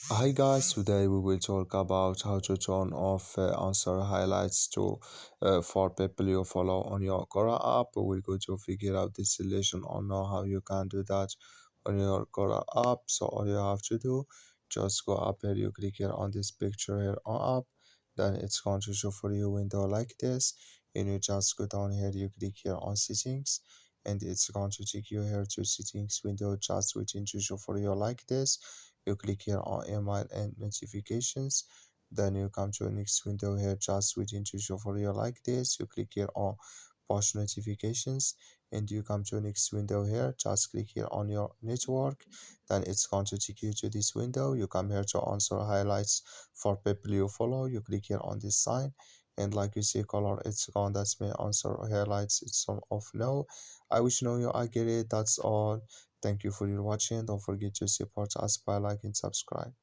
Hi guys, today we will talk about how to turn off answer highlights to for people you follow on your Quora app. We're going to figure out this solution on how you can do that on your Quora app. So all you have to do, just go up here, you click here on this picture here on app, then it's going to show for you window like this, and you just go down here, you click here on settings, and it's going to take you here to settings window, just waiting to show for you like this. You click here on email and notifications, then you come to the next window here, just waiting to show for you like this. You click here on push notifications, and you come to the next window here, just click here on your network, then it's going to take you to this window. You come here to answer highlights for people you follow, you click here on this sign, and like you see color, it's gone. That's my answer highlights, it's on off now. I wish you know you I get it. That's all. Thank you for your watching. Don't forget to support us by like and subscribe.